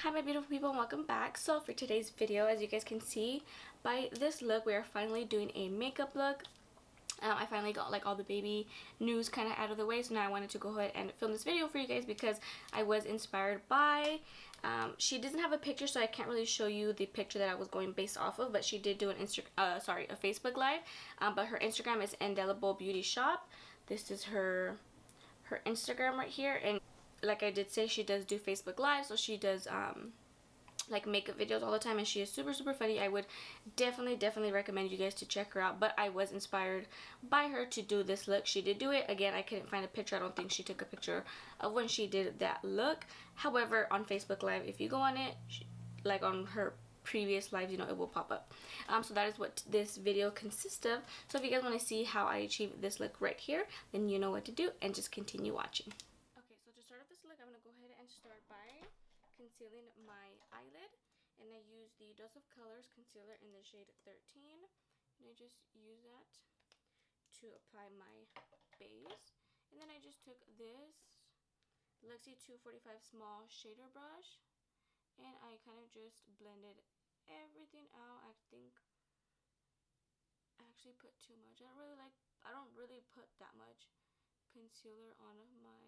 Hi my beautiful people and welcome back. So for today's video, as you guys can see by this look, we are finally doing a makeup look. I finally got like all the baby news kind of out of the way, so now I wanted to go ahead and film this video for you guys because I was inspired by she doesn't have a picture, so I can't really show you the picture that I was going based off of, but she did do an a Facebook live, but her Instagram is Indelible Beauty Shop. This is her Instagram right here, and like I did say, she does do Facebook Live, so she does like makeup videos all the time, and she is super funny. I would definitely recommend you guys to check her out, but I was inspired by her to do this look. She did do it. Again, I couldn't find a picture. I don't think she took a picture of when she did that look. However, on Facebook Live, if you go on it, like on her previous lives, you know, it will pop up. So that is what this video consists of. So if you guys want to see how I achieve this look right here, then you know what to do, and just continue watching. Okay, so to start off this look, I'm going to go ahead and start by concealing my eyelid, and I use the Dose of Colors concealer in the shade 13, and I just use that to apply my base. And then I just took this Lexi 245 small shader brush, and I kind of just blended everything out. I think I actually put too much. I don't really put that much concealer on my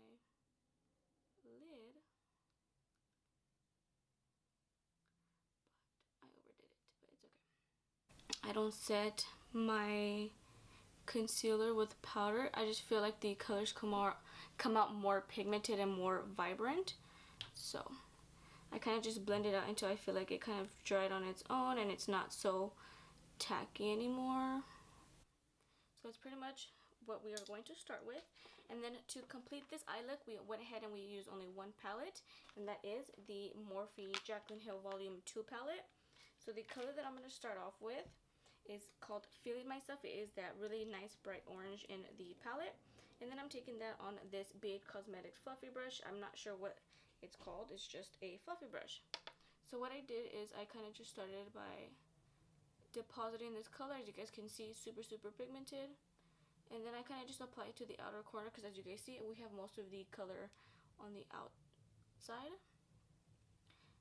lid, but I overdid it, but it's okay. I don't set my concealer with powder. I just feel like the colors come out more pigmented and more vibrant, so I kind of just blend it out until I feel like it kind of dried on its own and it's not so tacky anymore. So that's pretty much what we are going to start with. And then to complete this eye look, we went ahead and we used only one palette, and that is the Morphe Jaclyn Hill Volume 2 palette. So the color that I'm going to start off with is called Feeling Myself. It is that really nice bright orange in the palette. And then I'm taking that on this Big Cosmetics fluffy brush. I'm not sure what it's called. It's just a fluffy brush. So what I did is I kind of just started by depositing this color. As you guys can see, super pigmented. And then I kind of just apply it to the outer corner, because as you guys see, we have most of the color on the outside.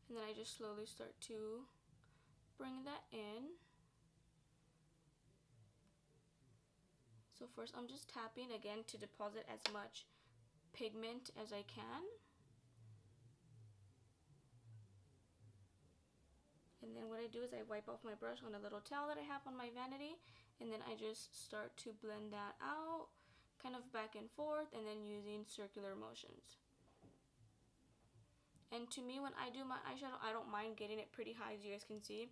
And then I just slowly start to bring that in. So first I'm just tapping again to deposit as much pigment as I can. And then what I do is I wipe off my brush on a little towel that I have on my vanity, and then I just start to blend that out, kind of back and forth, and then using circular motions. And to me, when I do my eyeshadow, I don't mind getting it pretty high. As you guys can see,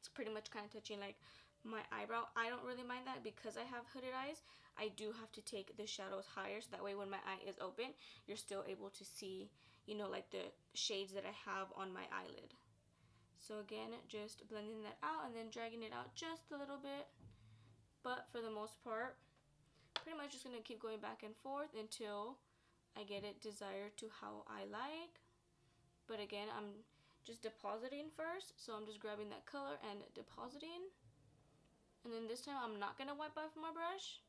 it's pretty much kind of touching like my eyebrow. I don't really mind that because I have hooded eyes. I do have to take the shadows higher, so that way when my eye is open, you're still able to see, you know, like the shades that I have on my eyelid. So again, just blending that out and then dragging it out just a little bit. But for the most part, pretty much just going to keep going back and forth until I get it desired to how I like. But again, I'm just depositing first. So I'm just grabbing that color and depositing. And then this time I'm not going to wipe off my brush.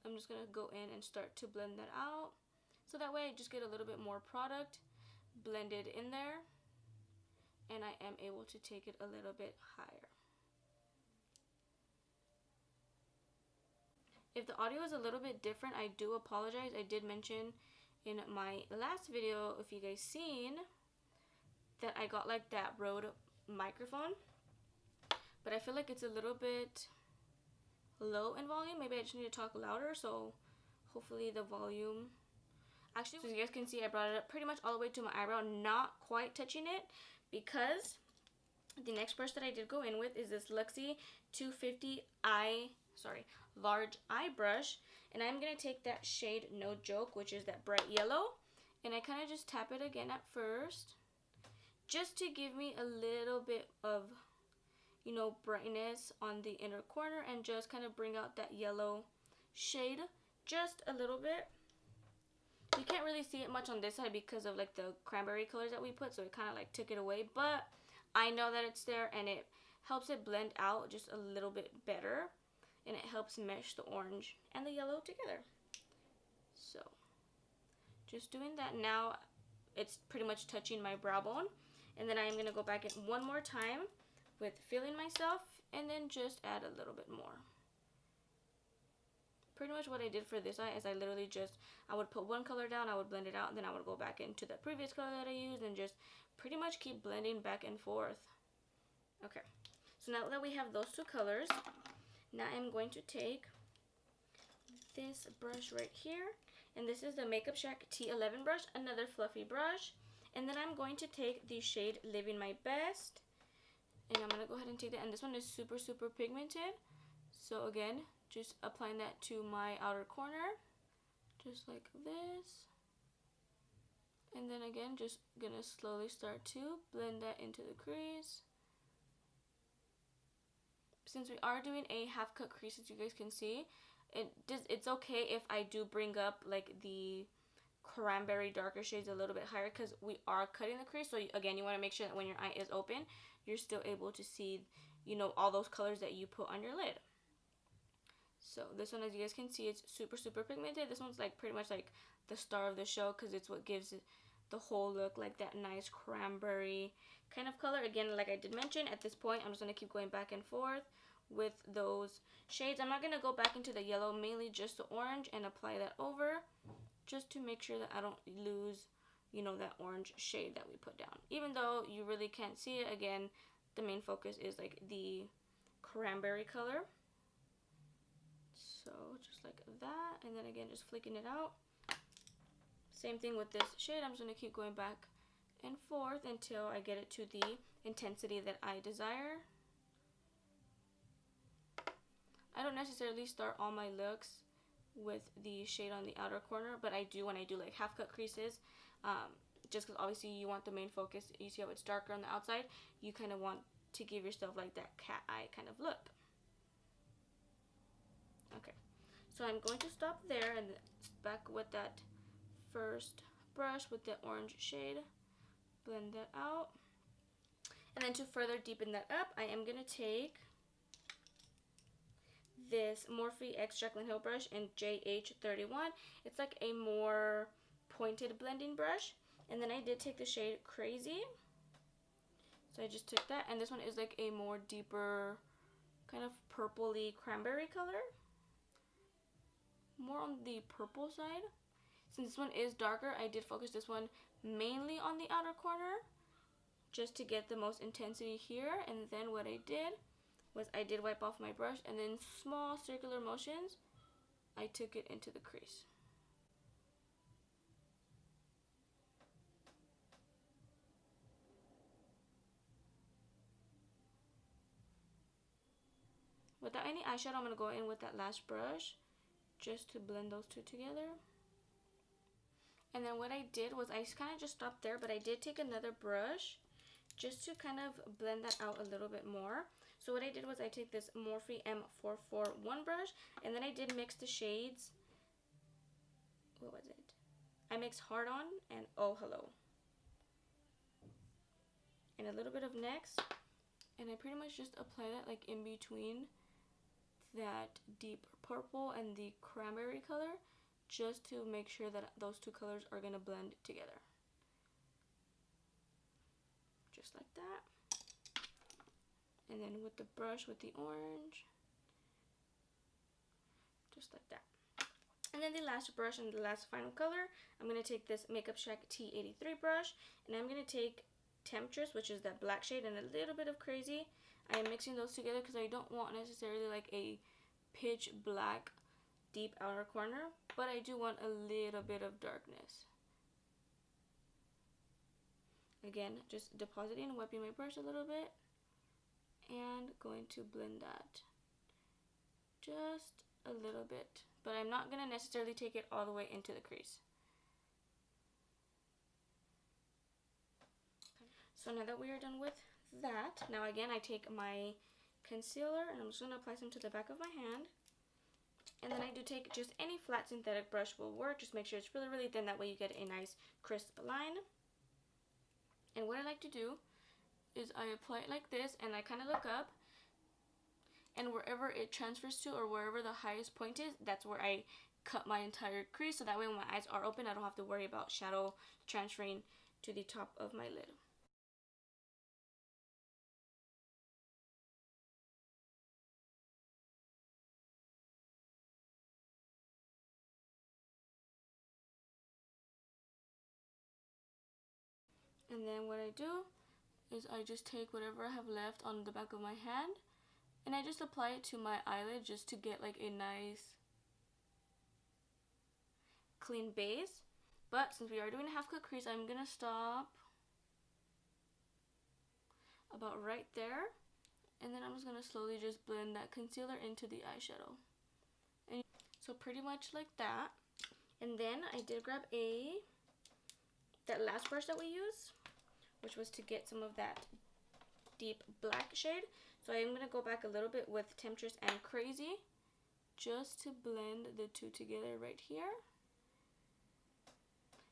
I'm just going to go in and start to blend that out. So that way I just get a little bit more product blended in there, and I am able to take it a little bit higher. If the audio is a little bit different, I do apologize. I did mention in my last video, if you guys seen, that I got like that Rode microphone, but I feel like it's a little bit low in volume. Maybe I just need to talk louder, so hopefully the volume. Actually, so as you guys can see, I brought it up pretty much all the way to my eyebrow, not quite touching it, because the next brush that I did go in with is this Lexi 250 large eye brush, and I'm going to take that shade No Joke, which is that bright yellow, and I kind of just tap it again at first, just to give me a little bit of, you know, brightness on the inner corner, and just kind of bring out that yellow shade just a little bit. You can't really see it much on this side because of like the cranberry colors that we put, so it kind of like took it away, but I know that it's there, and it helps it blend out just a little bit better, and it helps mesh the orange and the yellow together. So just doing that. Now it's pretty much touching my brow bone, And then I am going to go back in one more time with Feeling Myself, and then just add a little bit more. Pretty much what I did for this eye is I literally just, I would put one color down, I would blend it out, and then I would go back into the previous color that I used and just pretty much keep blending back and forth. Okay, so now that we have those two colors, now I'm going to take this brush right here, and this is the Makeup Shack T11 brush, another fluffy brush. And then I'm going to take the shade Living My Best, and I'm going to go ahead and take that, and this one is super pigmented. So again, just applying that to my outer corner, just like this. And then again, just gonna slowly start to blend that into the crease. Since we are doing a half cut crease, as you guys can see, it's okay if I do bring up like the cranberry darker shades a little bit higher, because we are cutting the crease. So again, you want to make sure that when your eye is open, you're still able to see, you know, all those colors that you put on your lid. So this one, as you guys can see, it's super pigmented. This one's like pretty much like the star of the show, because it's what gives it the whole look, like that nice cranberry kind of color. Again, like I did mention, at this point I'm just going to keep going back and forth with those shades. I'm not going to go back into the yellow, mainly just the orange, and apply that over, just to make sure that I don't lose, you know, that orange shade that we put down. Even though you really can't see it, again, the main focus is like the cranberry color. So just like that, and then again, just flicking it out. Same thing with this shade. I'm just going to keep going back and forth until I get it to the intensity that I desire. I don't necessarily start all my looks with the shade on the outer corner, but I do when I do like half cut creases, just because obviously you want the main focus. You see how it's darker on the outside, you kind of want to give yourself like that cat eye kind of look. Okay, so I'm going to stop there and back with that first brush with the orange shade, blend that out. And then to further deepen that up, I am going to take this Morphe X Jaclyn Hill brush in JH31. It's like a more pointed blending brush. And then I did take the shade Crazy. So I just took that, and this one is like a more deeper kind of purpley cranberry color. More on the purple side. Since this one is darker, I did focus this one mainly on the outer corner, just to get the most intensity here. And then what I did was I did wipe off my brush, and then small circular motions, I took it into the crease. Without any eyeshadow, I'm going to go in with that last brush just to blend those two together. And then what I did was I kind of just stopped there, but I did take another brush just to kind of blend that out a little bit more. So what I did was I take this Morphe M441 brush, and then I did mix the shades. What was it? I mixed Hard On and Oh Hello. And a little bit of NYX. And I pretty much just apply that like in between that deep purple and the cranberry color, just to make sure that those two colors are going to blend together. Just like that. And then with the brush with the orange, just like that. And then the last brush and the last final color, I'm going to take this Makeup Shack T83 brush, and I'm going to take Temptress, which is that black shade, and a little bit of Crazy. I am mixing those together because I don't want necessarily like a pitch black deep outer corner, but I do want a little bit of darkness. Again, just depositing, wiping my brush a little bit, and going to blend that just a little bit. But I'm not going to necessarily take it all the way into the crease. So now that we are done with that, now again I take my concealer and I'm just going to apply some to the back of my hand. And then I do take just any flat synthetic brush will work. Just make sure it's really thin, that way you get a nice crisp line. And what I like to do is I apply it like this, and I kind of look up, and wherever it transfers to, or wherever the highest point is, that's where I cut my entire crease, so that way when my eyes are open, I don't have to worry about shadow transferring to the top of my lid. And then what I do is I just take whatever I have left on the back of my hand and I just apply it to my eyelid just to get like a nice clean base. But since we are doing a half cut crease, I'm gonna stop about right there, and then I'm just gonna slowly just blend that concealer into the eyeshadow. And so pretty much like that. And then I did grab that last brush that we used, which was to get some of that deep black shade. So I'm gonna go back a little bit with Temptress and Crazy just to blend the two together right here,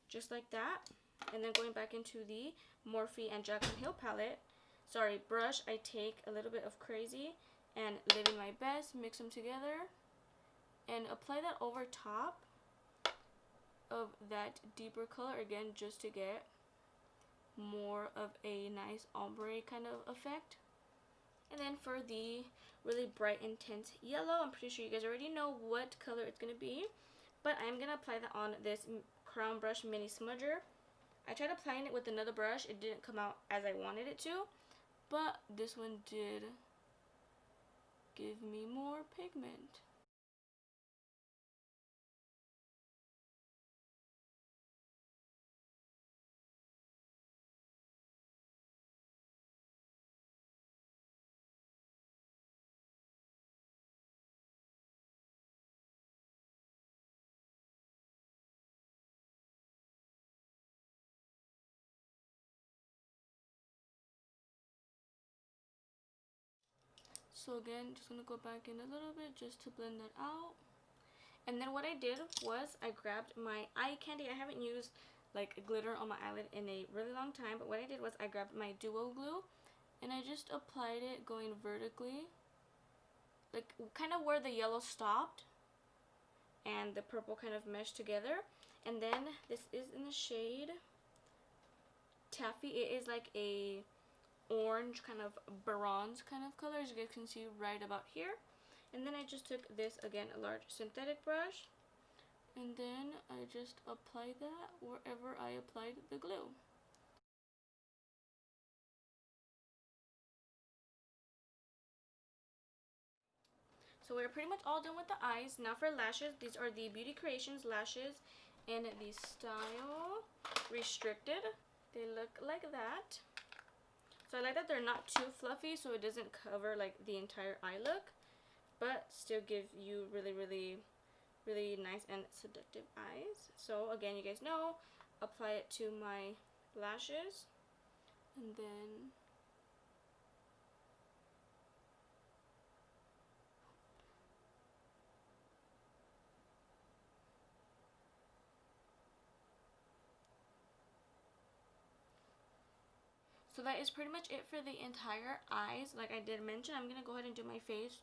just like that. And then going back into the Morphe and Jaclyn Hill brush, I take a little bit of Crazy and Living My Best, mix them together, and apply that over top of that deeper color again, just to get more of a nice ombre kind of effect. And then for the really bright intense yellow, I'm pretty sure you guys already know what color it's going to be, but I'm going to apply that on this Crown Brush Mini Smudger. I tried applying it with another brush. It didn't come out as I wanted it to, but this one did give me more pigment. So again, just going to go back in a little bit just to blend that out. And then what I did was I grabbed my eye candy. I haven't used like glitter on my eyelid in a really long time, but what I did was I grabbed my Duo Glue and I just applied it going vertically, like kind of where the yellow stopped and the purple kind of meshed together. And then this is in the shade Taffy. It is like a orange kind of bronze kind of color, as you guys can see right about here. And then I just took this, again, a large synthetic brush, and then I just applied that wherever I applied the glue. So we're pretty much all done with the eyes. Now for lashes, these are the Beauty Creations lashes in the style Restricted. They look like that. So I like that they're not too fluffy, so it doesn't cover like the entire eye look, but still give you really, really, really nice and seductive eyes. So again, you guys know, apply it to my lashes, and then so that is pretty much it for the entire eyes. Like I did mention, I'm gonna go ahead and do my face.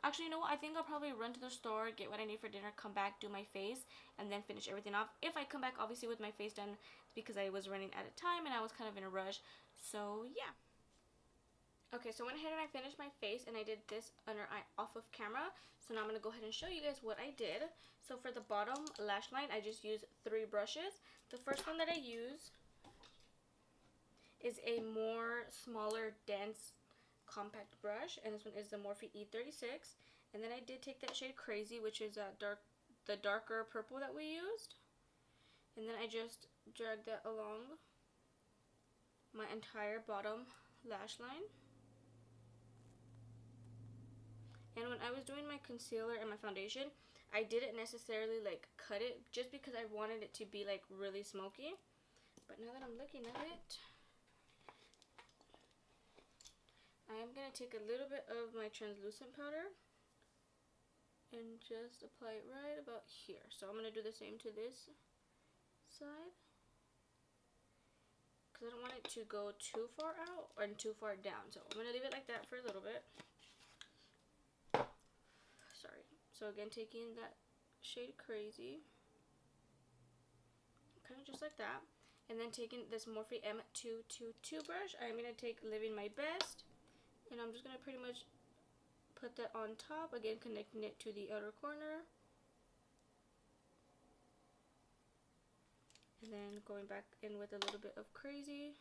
Actually, you know what? I think I'll probably run to the store, get what I need for dinner, come back, do my face, and then finish everything off. If I come back, obviously, with my face done, it's because I was running out of time and I was kind of in a rush. So, yeah. Okay, so I went ahead and I finished my face, and I did this under eye off of camera. So now I'm going to go ahead and show you guys what I did. So for the bottom lash line, I just used 3 brushes. The first one that I use is a more smaller, dense, compact brush, and this one is the Morphe E36. And then I did take that shade Crazy, which is the darker purple that we used, and then I just dragged that along my entire bottom lash line. And when I was doing my concealer and my foundation, I didn't necessarily like cut it, just because I wanted it to be like really smoky. But now that I'm looking at it, I am going to take a little bit of my translucent powder and just apply it right about here. So I'm going to do the same to this side, because I don't want it to go too far out or too far down. So I'm going to leave it like that for a little bit. Sorry. So again, taking that shade Crazy, kind of just like that. And then taking this Morphe M222 brush, I'm going to take Living My Best, and I'm just going to pretty much put that on top, again connecting it to the outer corner. And then going back in with a little bit of Crazy.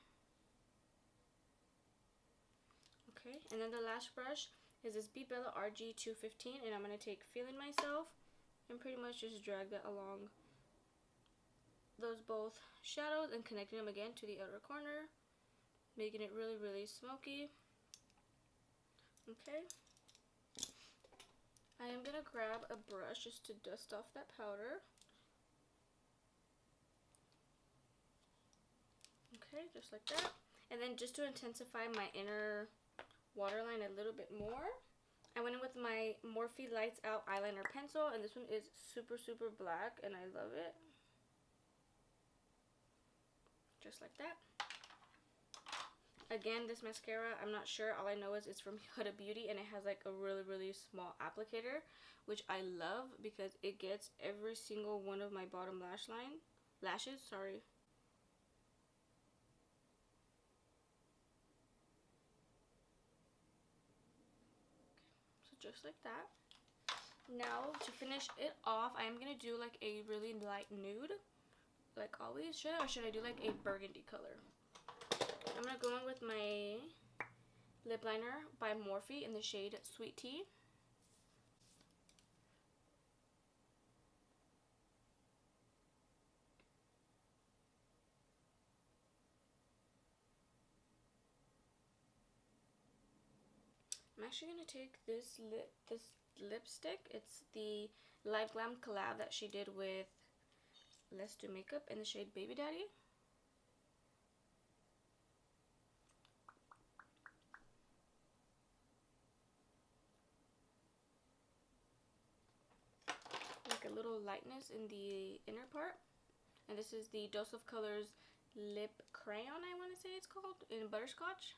Okay, and then the lash brush is this Be Bella RG215, and I'm going to take Feeling Myself and pretty much just drag that along those both shadows and connecting them again to the outer corner, making it really, really smoky. Okay. I am going to grab a brush just to dust off that powder. Okay, just like that. And then just to intensify my inner waterline a little bit more, I went in with my Morphe Lights Out eyeliner pencil, and this one is super, super black, and I love it. Just like that. Again, this mascara, I'm not sure. All I know is it's from Huda Beauty, and it has like a really, really small applicator, which I love because it gets every single one of my bottom lashes, sorry. So just like that. Now, to finish it off, I am going to do like a really light nude, like always. Or should I do like a burgundy color? I'm going to go in with my lip liner by Morphe in the shade Sweet Tea. I'm actually going to take this lipstick. It's the Live Glam collab that she did with Let's Do Makeup in the shade Baby Daddy. Like a little lightness in the inner part. And this is the Dose of Colors Lip Crayon, I want to say it's called, in Butterscotch.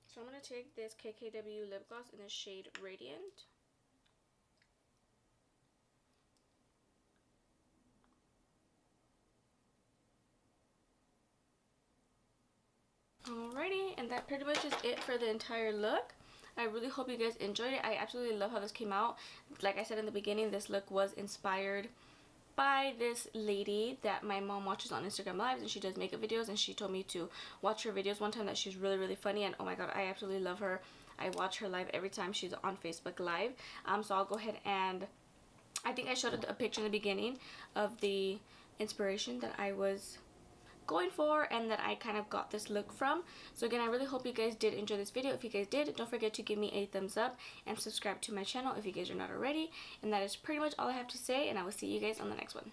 So I'm going to take this KKW lip gloss in the shade Radiant. Alrighty, and that pretty much is it for the entire look. I really hope you guys enjoyed it. I absolutely love how this came out. Like I said in the beginning, this look was inspired by this lady that my mom watches on Instagram Lives, and she does makeup videos, and she told me to watch her videos one time, that she's really, really funny, and oh my god, I absolutely love her. I watch her live every time she's on Facebook Live. So I'll go ahead and, I think I showed a picture in the beginning of the inspiration that I was going for and that I kind of got this look from. So again, I really hope you guys did enjoy this video. If you guys did, don't forget to give me a thumbs up and subscribe to my channel if you guys are not already. And that is pretty much all I have to say, and I will see you guys on the next one.